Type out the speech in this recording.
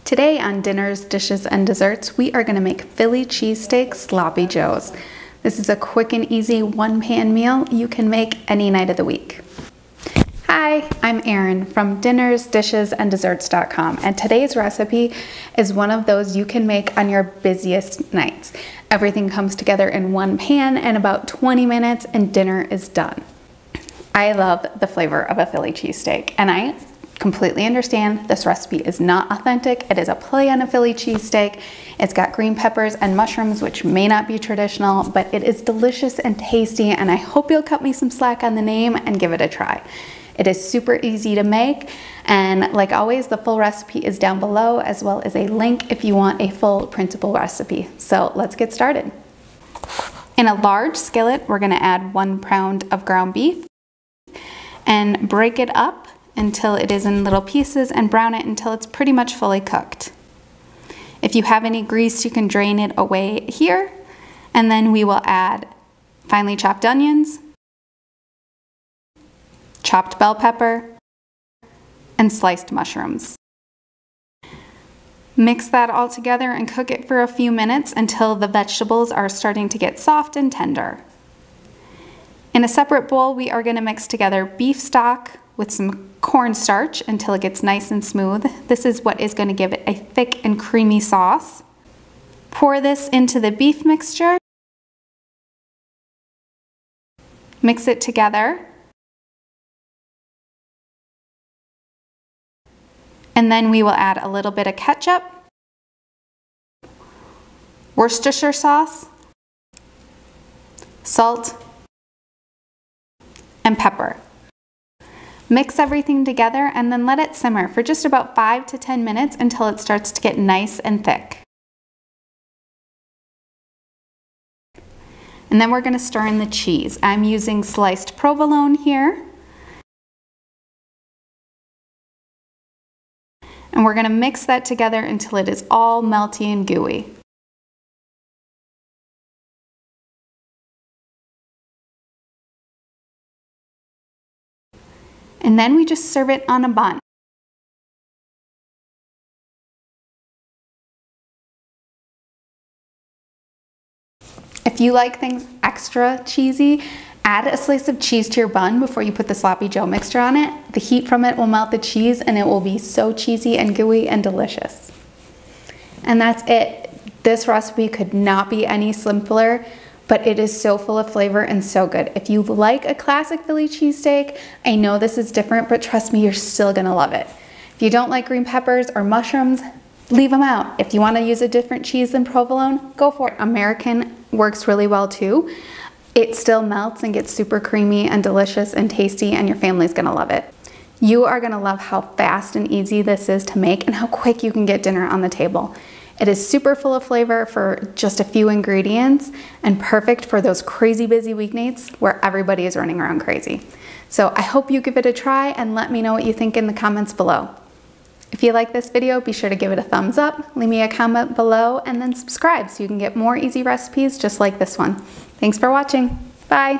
Today on Dinners, Dishes, and Desserts, we are going to make Philly Cheesesteak Sloppy Joes. This is a quick and easy one-pan meal you can make any night of the week. Hi, I'm Erin from dinnersdishesanddeserts.com, and today's recipe is one of those you can make on your busiest nights. Everything comes together in one pan in about 20 minutes and dinner is done. I love the flavor of a Philly cheesesteak, and I completely understand this recipe is not authentic. It is a play on a Philly cheesesteak. It's got green peppers and mushrooms, which may not be traditional, but it is delicious and tasty, and I hope you'll cut me some slack on the name and give it a try. It is super easy to make, and like always, the full recipe is down below, as well as a link if you want a full printable recipe. So let's get started. In a large skillet, we're gonna add 1 pound of ground beef and break it up until it is in little pieces and brown it until it's pretty much fully cooked. If you have any grease, you can drain it away here, and then we will add finely chopped onions, chopped bell pepper, and sliced mushrooms. Mix that all together and cook it for a few minutes until the vegetables are starting to get soft and tender. In a separate bowl, we are going to mix together beef stock with some cornstarch until it gets nice and smooth. This is what is going to give it a thick and creamy sauce. Pour this into the beef mixture. Mix it together. And then we will add a little bit of ketchup, Worcestershire sauce, salt, and pepper. Mix everything together and then let it simmer for just about 5 to 10 minutes until it starts to get nice and thick. And then we're going to stir in the cheese. I'm using sliced provolone here. And we're going to mix that together until it is all melty and gooey. And then we just serve it on a bun. If you like things extra cheesy, add a slice of cheese to your bun before you put the sloppy joe mixture on it. The heat from it will melt the cheese and it will be so cheesy and gooey and delicious. And that's it. This recipe could not be any simpler, but it is so full of flavor and so good. If you like a classic Philly cheesesteak, I know this is different, but trust me, you're still gonna love it. If you don't like green peppers or mushrooms, leave them out. If you wanna use a different cheese than provolone, go for it. American works really well too. It still melts and gets super creamy and delicious and tasty, and your family's gonna love it. You are gonna love how fast and easy this is to make and how quick you can get dinner on the table. It is super full of flavor for just a few ingredients and perfect for those crazy busy weeknights where everybody is running around crazy. So I hope you give it a try and let me know what you think in the comments below. If you like this video, be sure to give it a thumbs up, leave me a comment below, and then subscribe so you can get more easy recipes just like this one. Thanks for watching. Bye.